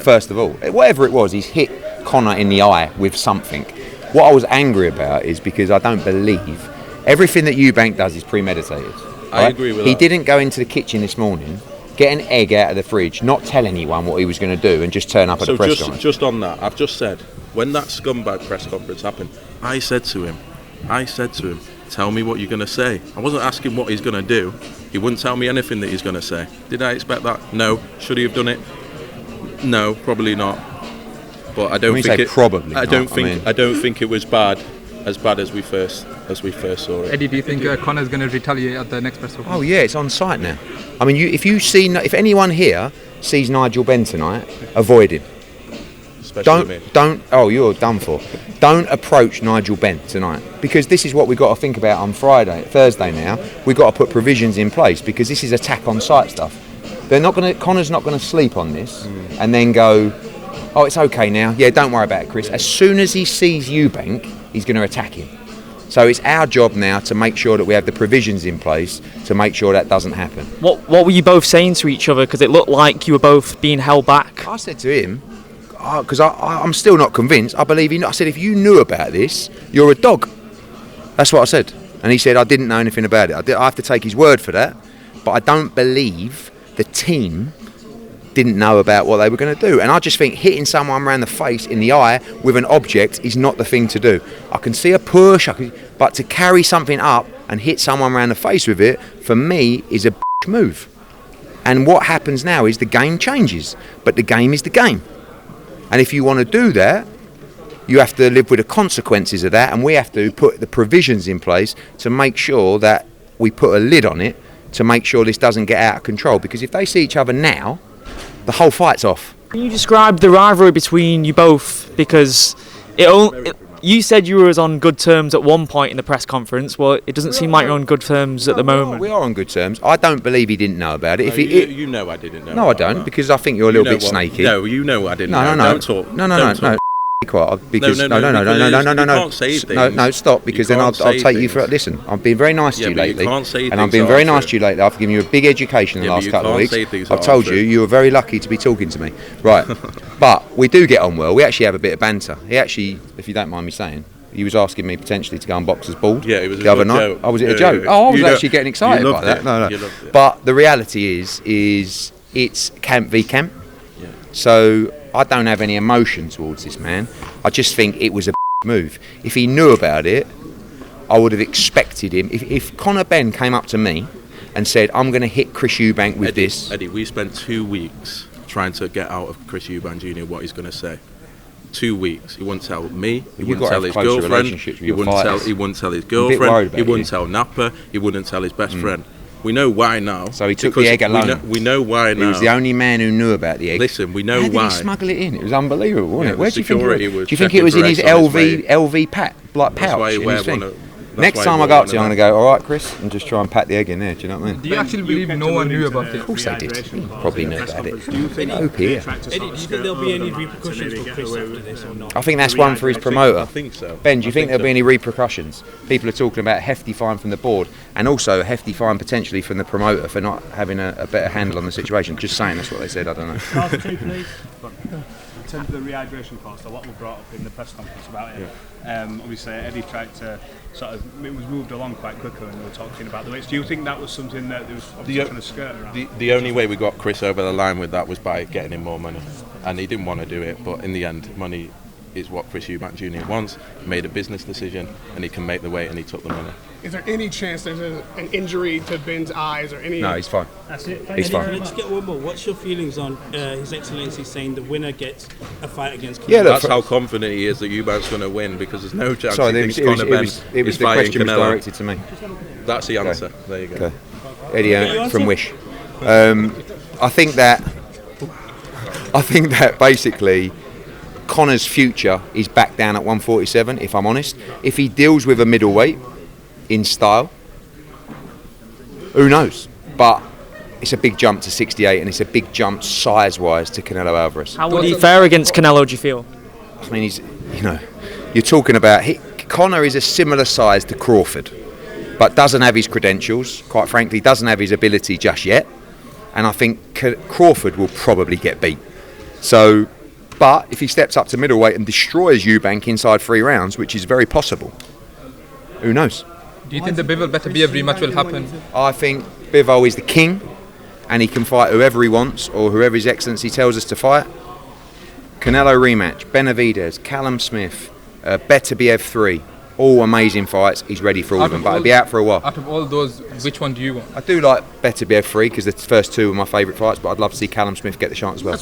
first of all. Whatever it was, he's hit Conor in the eye with something. What I was angry about is because I don't believe everything that Eubank does is premeditated. Right? I agree with that. He didn't go into the kitchen this morning, get an egg out of the fridge, not tell anyone what he was going to do, and just turn up at the press conference. Just on that, I've just said, when that scumbag press conference happened, I said to him, tell me what you're going to say. I wasn't asking what he's going to do. He wouldn't tell me anything that he's going to say. Did I expect that? No. Should he have done it? No, probably not. But I don't think I don't think it was as bad as we first saw it. Eddie, do you think Conor's going to retaliate at the next press conference? Oh yeah, it's on site now. I mean, if anyone here sees Nigel Benn tonight, avoid him. Don't. Oh, you're done for. Don't approach Nigel Benn tonight, because this is what we've got to think about on Thursday. Now we've got to put provisions in place, because this is attack on site stuff. Conor's not going to sleep on this and then go, oh, it's okay now. Yeah, don't worry about it, Chris. As soon as he sees Eubank, he's going to attack him. So it's our job now to make sure that we have the provisions in place to make sure that doesn't happen. What were you both saying to each other? Because it looked like you were both being held back. I said to him, because I'm still not convinced. I believe I said, if you knew about this, you're a dog. That's what I said. And he said, I didn't know anything about it. I have to take his word for that. But I don't believe the team didn't know about what they were going to do. And I just think hitting someone around the face, in the eye, with an object is not the thing to do. I can see a push, but to carry something up and hit someone around the face with it, for me, is a move. And what happens now is the game changes. But the game is the game. And if you want to do that, you have to live with the consequences of that, and we have to put the provisions in place to make sure that we put a lid on it to make sure this doesn't get out of control. Because if they see each other now, the whole fight's off. Can you describe the rivalry between you both? Because you said you were on good terms at one point in the press conference. Well, it doesn't seem like you're on good terms at the moment. We are on good terms. I don't believe he didn't know about it. You know I didn't know. No, I don't, because I think you're a little bit snaky. No, you know I didn't know. No. Don't talk. No. Be quiet. Because no. You can't say things. No, stop, because then I'll take you for. Listen, I've been very nice to you lately, and I've been very nice to you lately. I've given you a big education the last couple of weeks. I've told you were very lucky to be talking to me, right? But we do get on well. We actually have a bit of banter. He actually, if you don't mind me saying, he was asking me potentially to go on Boxer's Bald. Yeah, it was the other night. joke. Oh, was it a joke? Oh, I was actually getting excited by that. No. But the reality is it's camp v camp. Yeah. So I don't have any emotion towards this man. I just think it was a move. If he knew about it, I would have expected him. If Conor Benn came up to me and said, I'm going to hit Chris Eubank with this. Eddie, we spent 2 weeks trying to get out of Chris Eubank Jr. what he's going to say. 2 weeks. He wouldn't tell me. He wouldn't tell his girlfriend. He wouldn't tell his girlfriend. He wouldn't tell Napa. He wouldn't tell his best friend. We know why now. So he took the egg alone. We know why now. He was the only man who knew about the egg. Listen, we know why. How did he smuggle it in? It was unbelievable, wasn't it? Where do you think it was? Do you think it was in his LV pouch? That's why he wear one. Next time I go up to you, I'm going to go, all right, Chris, and just try and pack the egg in there. Do you know what I mean? Do you actually believe no one knew about it? Of course they did. Probably knew about it. Do you think there'll be any repercussions for Chris after this or not? I think that's one for his promoter. I think so. Ben, do you think there'll be any repercussions? People are talking about a hefty fine from the board, and also a hefty fine potentially from the promoter for not having a better handle on the situation. Just saying, that's what they said. I don't know. In terms of the rehydration cost, a lot was brought up in the press conference about it. Obviously, Eddie tried to it was moved along quite quicker, and they were talking about the weights. Do you think that was something that they was obviously trying to skirt around? The only way we got Chris over the line with that was by getting him more money, and he didn't want to do it. But in the end, money is what Chris Eubank Jr. wants. He made a business decision, and he can make the weight, and he took the money. Is there any chance there's an injury to Ben's eyes or any? No, he's fine. That's it. He's fine. Can I just get one more? What's your feelings on His Excellency saying the winner gets a fight against Conor? Yeah, that's how confident he is that Eubank's going to win, because there's no chance he thinks Conor Benn is fighting Canelo. The question was directed to me. That's the answer. Okay. There you go. Okay. Eddie from Wish. I think that basically Conor's future is back down at 147, if I'm honest. If he deals with a middleweight in style, who knows? But it's a big jump to 68, and it's a big jump size-wise to Canelo Alvarez. How would he fare against Canelo, do you feel? I mean, you're talking about... Conor is a similar size to Crawford, but doesn't have his credentials, quite frankly, doesn't have his ability just yet. And I think Crawford will probably get beat. So, but if he steps up to middleweight and destroys Eubank inside 3 rounds, which is very possible, who knows? Do you think the Bivol better be a rematch will happen? I think Bivol is the king, and he can fight whoever he wants or whoever His Excellency tells us to fight. Canelo rematch, Benavidez, Callum Smith, Beterbiev 3, all amazing fights. He's ready for all of them, but he'll be out for a while. Out of all those, which one do you want? I do like Beterbiev 3 because the first 2 were my favourite fights, but I'd love to see Callum Smith get the chance as well.